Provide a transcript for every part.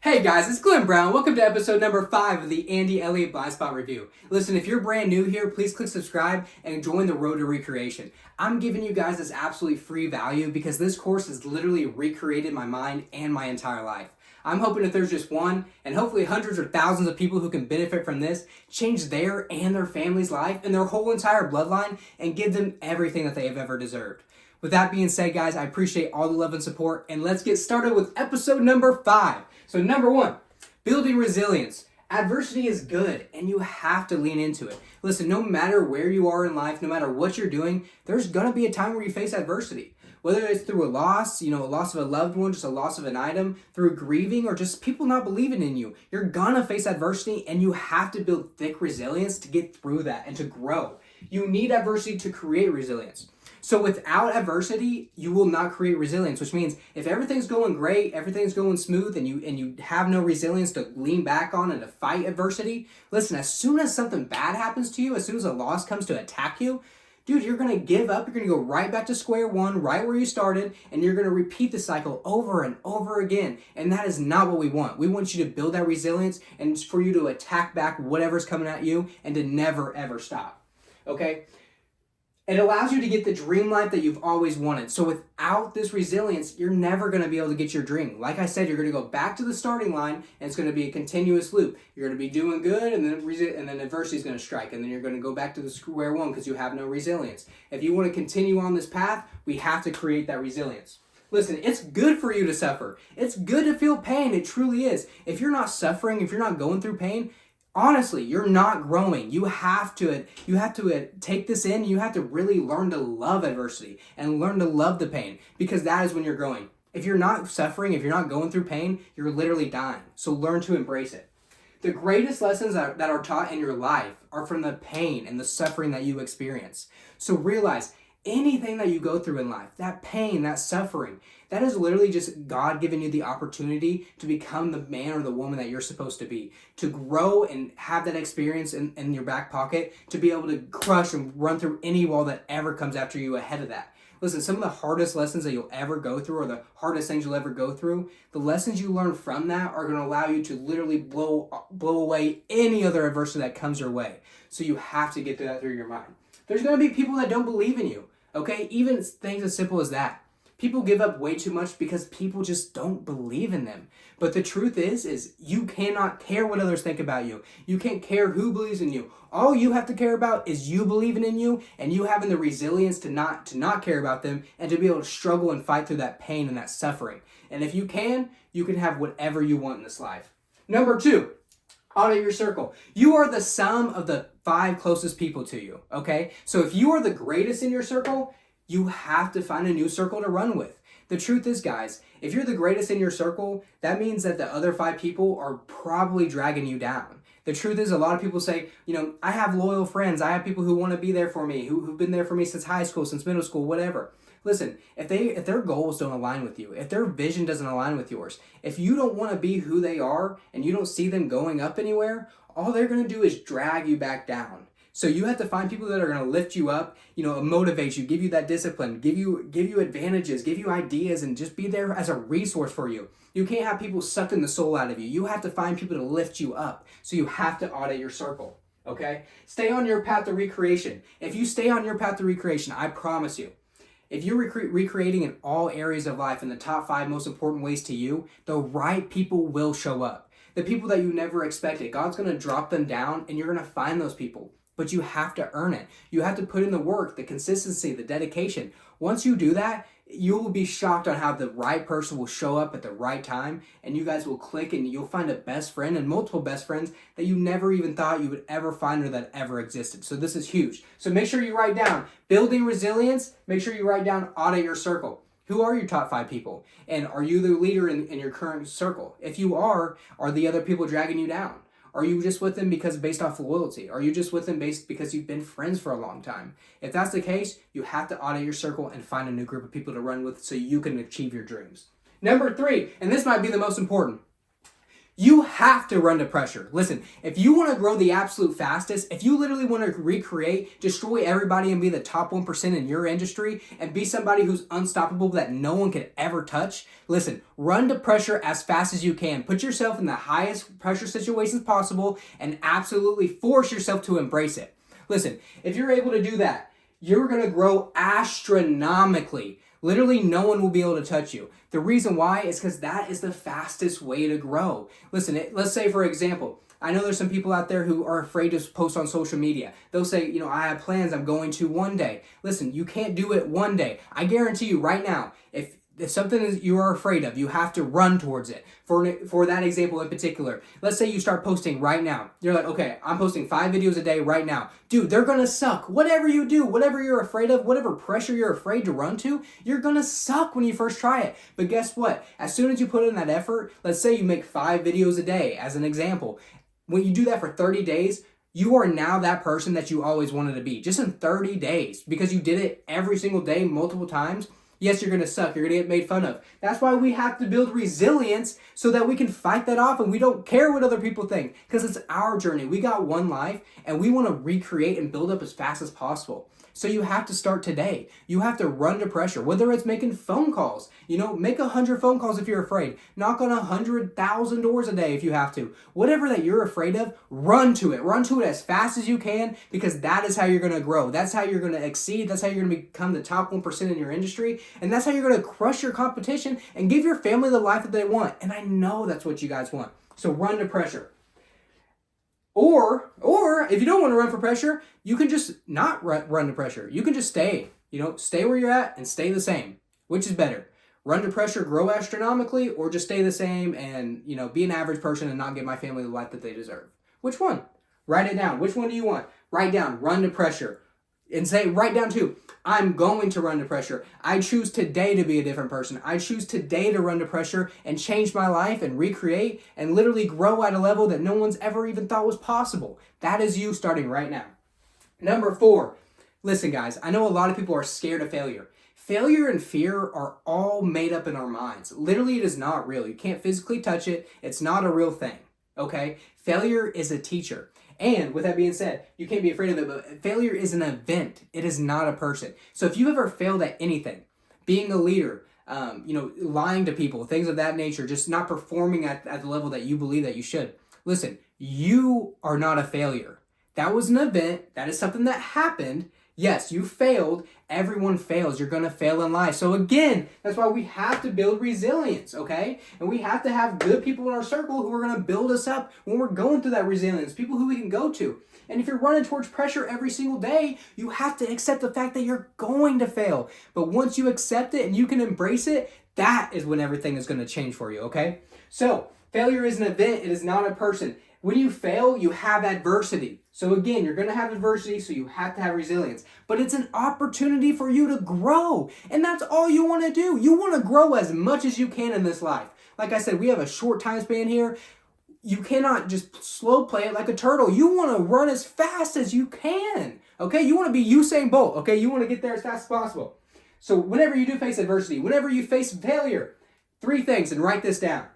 Hey guys, it's Glen Brown. Welcome to episode number 5 of the Elliott Blindspot Review. Listen, if you're brand new here, please click subscribe and join the road to recreation. I'm giving you guys this absolutely free value because this course has literally recreated my mind and my entire life. I'm hoping if there's just one, and hopefully hundreds or thousands of people who can benefit from this, change their and their family's life and their whole entire bloodline and give them everything that they have ever deserved. With that being said, guys, I appreciate all the love and support, and let's get started with episode number 5. So number 1, building resilience. Adversity is good, and you have to lean into it. Listen, no matter where you are in life, no matter what you're doing, there's gonna be a time where you face adversity. Whether it's through a loss, a loss of a loved one, just a loss of an item, through grieving, or just people not believing in you, you're gonna face adversity, and you have to build thick resilience to get through that and to grow. You need adversity to create resilience. So without adversity, you will not create resilience, which means if everything's going great, everything's going smooth, and you have no resilience to lean back on and to fight adversity, listen, as soon as something bad happens to you, as soon as a loss comes to attack you, dude, you're going to give up, you're going to go right back to square one, right where you started, and you're going to repeat the cycle over and over again. And that is not what we want. We want you to build that resilience and for you to attack back whatever's coming at you and to never, ever stop. Okay? It allows you to get the dream life that you've always wanted. So without this resilience, you're never going to be able to get your dream. Like I said, you're going to go back to the starting line, and it's going to be a continuous loop. You're going to be doing good, and then adversity is going to strike, and then you're going to go back to the square one because you have no resilience. If you want to continue on this path, we have to create that resilience. Listen, it's good for you to suffer. It's good to feel pain. It truly is. If you're not suffering, if you're not going through pain, honestly, you're not growing. You have to take this in. You have to really learn to love adversity and learn to love the pain, because that is when you're growing. If you're not suffering, if you're not going through pain, you're literally dying. So learn to embrace it. The greatest lessons that are taught in your life are from the pain and the suffering that you experience. So realize anything that you go through in life, that pain, that suffering, that is literally just God giving you the opportunity to become the man or the woman that you're supposed to be, to grow and have that experience in your back pocket, to be able to crush and run through any wall that ever comes after you ahead of that. Listen, some of the hardest lessons that you'll ever go through, or the hardest things you'll ever go through, the lessons you learn from that are going to allow you to literally blow away any other adversity that comes your way. So you have to get that through your mind. There's going to be people that don't believe in you, okay? Even things as simple as that. People give up way too much because people just don't believe in them. But the truth is you cannot care what others think about you. You can't care who believes in you. All you have to care about is you believing in you and you having the resilience to not care about them and to be able to struggle and fight through that pain and that suffering. And if you can have whatever you want in this life. Number 2, audit your circle. You are the sum of the 5 closest people to you, okay? So if you are the greatest in your circle, you have to find a new circle to run with. The truth is, guys, if you're the greatest in your circle, that means that the other 5 people are probably dragging you down. The truth is, a lot of people say, I have loyal friends. I have people who want to be there for me, who've been there for me since high school, since middle school, whatever. Listen, if their goals don't align with you, if their vision doesn't align with yours, if you don't want to be who they are and you don't see them going up anywhere, all they're going to do is drag you back down. So you have to find people that are going to lift you up, motivate you, give you that discipline, give you advantages, give you ideas, and just be there as a resource for you. You can't have people sucking the soul out of you. You have to find people to lift you up. So you have to audit your circle, okay? Stay on your path to recreation. If you stay on your path to recreation, I promise you, if you're recreating in all areas of life in the top 5 most important ways to you, the right people will show up. The people that you never expected, God's going to drop them down and you're going to find those people. But you have to earn it. You have to put in the work, the consistency, the dedication. Once you do that, you will be shocked on how the right person will show up at the right time, and you guys will click and you'll find a best friend and multiple best friends that you never even thought you would ever find or that ever existed. So this is huge. So make sure you write down building resilience. Make sure you write down audit your circle. Who are your top 5 people? And are you the leader in your current circle? If you are the other people dragging you down? Are you just with them based off loyalty? Are you just with them because you've been friends for a long time? If that's the case, you have to audit your circle and find a new group of people to run with so you can achieve your dreams. Number 3, and this might be the most important, You have to run to pressure. Listen, if you want to grow the absolute fastest, if you literally want to recreate, destroy everybody and be the top 1% in your industry and be somebody who's unstoppable that no one could ever touch, listen, run to pressure as fast as you can. Put yourself in the highest pressure situations possible and absolutely force yourself to embrace it. Listen, if you're able to do that, you're going to grow astronomically. Literally, no one will be able to touch you. The reason why is because that is the fastest way to grow. Listen, let's say, for example, I know there's some people out there who are afraid to post on social media. They'll say, I have plans, I'm going to one day. Listen, you can't do it one day. I guarantee you right now, if something is you are afraid of, you have to run towards it. For that example in particular, let's say you start posting right now. You're like, okay, I'm posting 5 videos a day right now. Dude, they're gonna suck. Whatever you do, whatever you're afraid of, whatever pressure you're afraid to run to, you're gonna suck when you first try it. But guess what? As soon as you put in that effort, let's say you make 5 videos a day as an example. When you do that for 30 days, you are now that person that you always wanted to be. Just in 30 days. Because you did it every single day, multiple times. Yes, you're going to suck. You're going to get made fun of. That's why we have to build resilience so that we can fight that off and we don't care what other people think because it's our journey. We got one life and we want to recreate and build up as fast as possible. So you have to start today. You have to run to pressure, whether it's making phone calls. Make 100 phone calls if you're afraid. Knock on 100,000 doors a day if you have to. Whatever that you're afraid of, run to it. Run to it as fast as you can because that is how you're going to grow. That's how you're going to exceed. That's how you're going to become the top 1% in your industry. And that's how you're going to crush your competition and give your family the life that they want. And I know that's what you guys want. So run to pressure. Or if you don't want to run for pressure, you can just not run to pressure. You can just stay. Stay where you're at and stay the same. Which is better? Run to pressure, grow astronomically, or just stay the same and, be an average person and not give my family the life that they deserve? Which one? Write it down. Which one do you want? Write down, run to pressure. And write down too, I'm going to run to pressure. I choose today to be a different person. I choose today to run to pressure and change my life and recreate and literally grow at a level that no one's ever even thought was possible. That is you starting right now. Number 4, listen guys, I know a lot of people are scared of failure. Failure and fear are all made up in our minds. Literally, it is not real. You can't physically touch it. It's not a real thing, okay? Failure is a teacher. And with that being said, you can't be afraid of it, but failure is an event. It is not a person. So if you've ever failed at anything, being a leader, lying to people, things of that nature, just not performing at the level that you believe that you should, listen, you are not a failure. That was an event. That is something that happened. Yes, you failed. Everyone fails. You're going to fail in life. So again, that's why we have to build resilience, okay? And we have to have good people in our circle who are going to build us up when we're going through that resilience, people who we can go to. And if you're running towards pressure every single day, you have to accept the fact that you're going to fail. But once you accept it and you can embrace it, that is when everything is going to change for you, okay? So failure is an event. It is not a person. When you fail, you have adversity. So again, you're going to have adversity, so you have to have resilience. But it's an opportunity for you to grow. And that's all you want to do. You want to grow as much as you can in this life. Like I said, we have a short time span here. You cannot just slow play it like a turtle. You want to run as fast as you can. Okay? You want to be Usain Bolt. Okay? You want to get there as fast as possible. So whenever you do face adversity, whenever you face failure, 3 things, and write this down.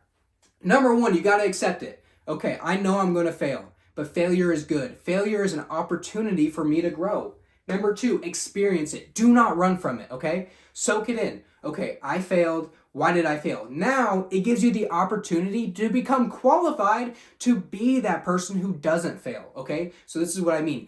Number 1, you got to accept it. Okay, I know I'm going to fail, but failure is good. Failure is an opportunity for me to grow. Number 2, experience it. Do not run from it, okay? Soak it in. Okay, I failed. Why did I fail? Now, it gives you the opportunity to become qualified to be that person who doesn't fail, okay? So this is what I mean.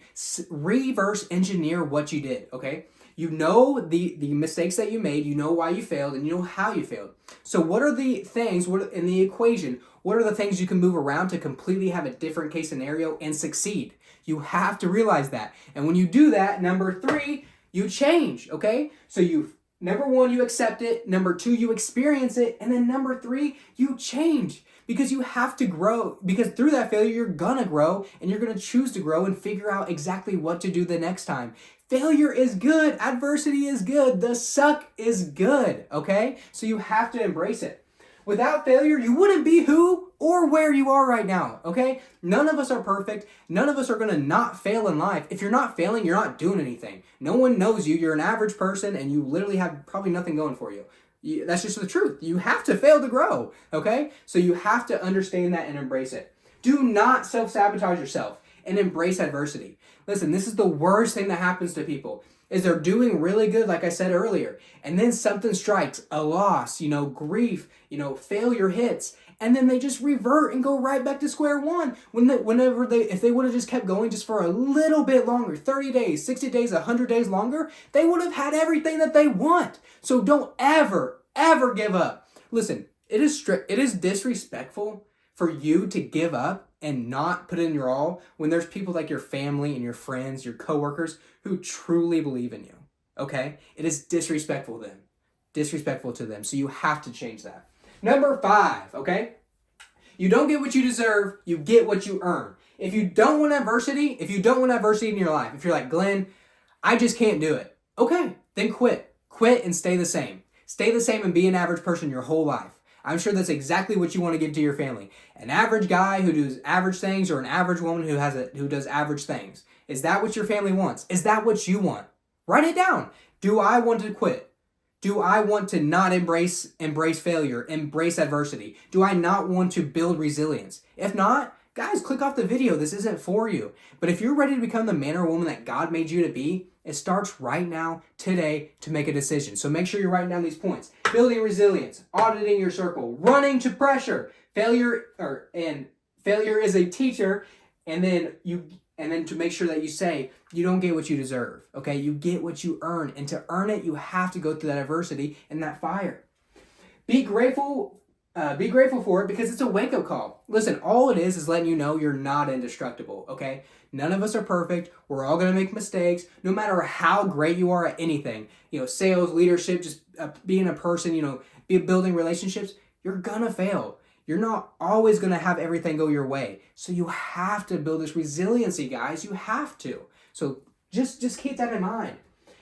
Reverse engineer what you did, okay? You know the mistakes that you made, you know why you failed, and you know how you failed. So what are the things in the equation? What are the things you can move around to completely have a different case scenario and succeed? You have to realize that. And when you do that, number 3, you change, okay? So number 1, you accept it. Number 2, you experience it. And then number 3, you change. Because you have to grow. Because through that failure, you're going to grow. And you're going to choose to grow and figure out exactly what to do the next time. Failure is good. Adversity is good. The suck is good, okay? So you have to embrace it. Without failure, you wouldn't be who or where you are right now, okay? None of us are perfect. None of us are going to not fail in life. If you're not failing, you're not doing anything. No one knows you. You're an average person, and you literally have probably nothing going for you. That's just the truth. You have to fail to grow, okay? So you have to understand that and embrace it. Do not self-sabotage yourself and embrace adversity. Listen, this is the worst thing that happens to people is they're doing really good, like I said earlier, and then something strikes, a loss, grief, failure hits, and then they just revert and go right back to square one. If they would have just kept going just for a little bit longer, 30 days, 60 days, 100 days longer, they would have had everything that they want. So don't ever, ever give up. Listen, it is disrespectful for you to give up and not put in your all when there's people like your family and your friends, your coworkers who truly believe in you, okay? It is disrespectful to them. So you have to change that. Number 5, okay? You don't get what you deserve, you get what you earn. If you don't want adversity in your life, if you're like, Glenn, I just can't do it, okay, then quit. Quit and stay the same. Stay the same and be an average person your whole life. I'm sure that's exactly what you want to give to your family. An average guy who does average things or an average woman who does average things. Is that what your family wants? Is that what you want? Write it down. Do I want to quit? Do I want to not embrace failure, embrace adversity? Do I not want to build resilience? If not, guys, click off the video. This isn't for you. But if you're ready to become the man or woman that God made you to be, it starts right now, today, to make a decision. So make sure you're writing down these points. Building resilience, auditing your circle, running to pressure, failure is a teacher, and then to make sure that you say you don't get what you deserve. Okay, you get what you earn, and to earn it, you have to go through that adversity and that fire. Be grateful for it because it's a wake-up call. Listen, all it is letting you know you're not indestructible, okay? None of us are perfect. We're all going to make mistakes, no matter how great you are at anything. Sales, leadership, just being a person, building relationships, you're going to fail. You're not always going to have everything go your way. So you have to build this resiliency, guys. You have to. So just keep that in mind.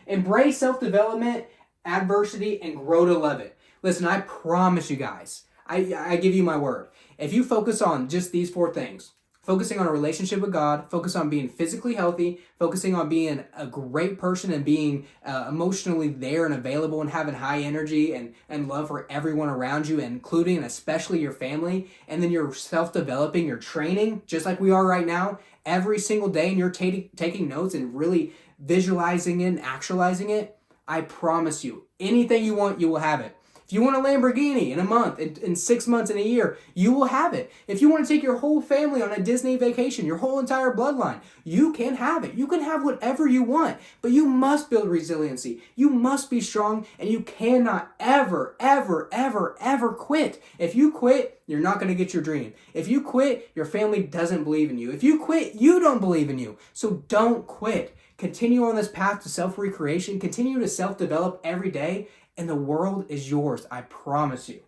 Embrace self-development, adversity, and grow to love it. Listen, I promise you guys, I give you my word. If you focus on just these 4 things, focusing on a relationship with God, focus on being physically healthy, focusing on being a great person and being emotionally there and available and having high energy and love for everyone around you, including and especially your family, and then you're self-developing, you're training, just like we are right now, every single day, and you're taking notes and really visualizing it and actualizing it, I promise you, anything you want, you will have it. If you want a Lamborghini in a month, in 6 months, in a year, you will have it. If you want to take your whole family on a Disney vacation, your whole entire bloodline, you can have it. You can have whatever you want, but you must build resiliency. You must be strong, and you cannot ever, ever, ever, ever quit. If you quit, you're not going to get your dream. If you quit, your family doesn't believe in you. If you quit, you don't believe in you. So don't quit. Continue on this path to self-recreation. Continue to self-develop every day. And the world is yours, I promise you.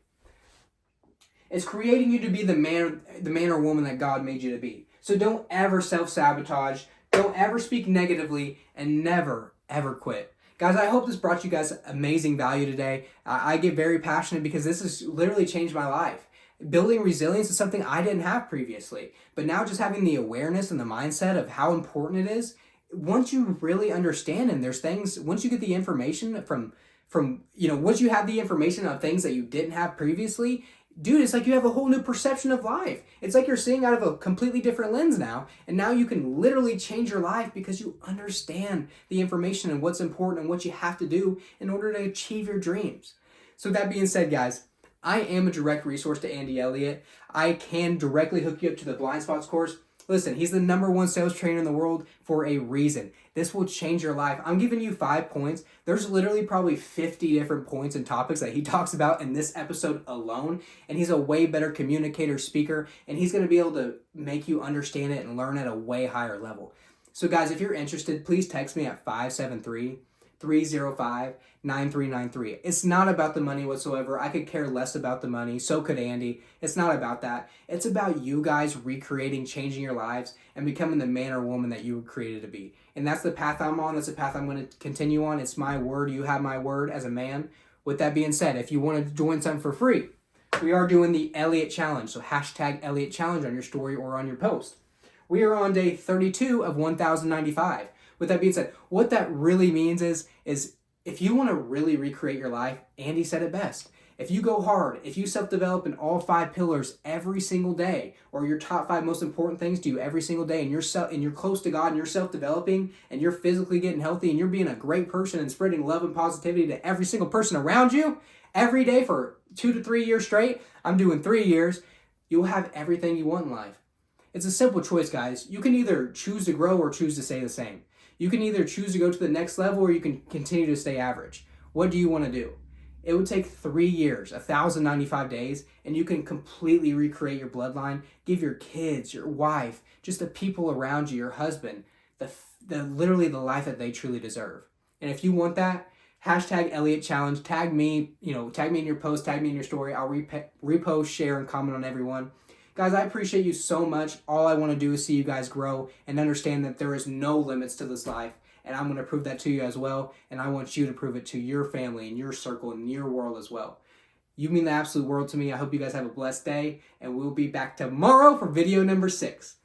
It's creating you to be the man or woman that God made you to be. So don't ever self-sabotage, don't ever speak negatively, and never, ever quit. Guys, I hope this brought you guys amazing value today. I get very passionate because this has literally changed my life. Building resilience is something I didn't have previously. But now just having the awareness and the mindset of how important it is, once you really understand, and there's things, once you get the information from once you have the information of things that you didn't have previously, dude, it's like you have a whole new perception of life. It's like you're seeing out of a completely different lens now, and now you can literally change your life because you understand the information and what's important and what you have to do in order to achieve your dreams. So that being said, guys, I am a direct resource to Andy Elliott. I can directly hook you up to the Blindspots course. Listen, he's the #1 sales trainer in the world for a reason. This will change your life. I'm giving you 5 points. There's literally probably 50 different points and topics that he talks about in this episode alone. And he's a way better communicator, speaker, and he's going to be able to make you understand it and learn at a way higher level. So guys, if you're interested, please text me at 573-305-9393. It's not about the money whatsoever. I could care less about the money. So could Andy. It's not about that. It's about you guys recreating, changing your lives, and becoming the man or woman that you were created to be. And that's the path I'm on. That's the path I'm going to continue on. It's my word. You have my word as a man. With that being said, if you want to join something for free, we are doing the Elliott Challenge. So hashtag Elliott Challenge on your story or on your post. We are on day 32 of 1,095. With that being said, what that really means is If you want to really recreate your life, Andy said it best. If you go hard, if you self-develop in all 5 pillars every single day, or your top 5 most important things to you every single day, and you're close to God and you're self-developing and you're physically getting healthy and you're being a great person and spreading love and positivity to every single person around you every day for 2 to 3 years straight, I'm doing 3 years, you'll have everything you want in life. It's a simple choice, guys. You can either choose to grow or choose to stay the same. You can either choose to go to the next level or you can continue to stay average. What do you want to do? It would take 3 years, 1,095 days, and you can completely recreate your bloodline, give your kids, your wife, just the people around you, your husband, literally the life that they truly deserve. And if you want that, hashtag Elliott Challenge, tag me in your post, tag me in your story. I'll repost, share, and comment on everyone. Guys, I appreciate you so much. All I want to do is see you guys grow and understand that there is no limits to this life. And I'm going to prove that to you as well. And I want you to prove it to your family and your circle and your world as well. You mean the absolute world to me. I hope you guys have a blessed day. And we'll be back tomorrow for video number 6.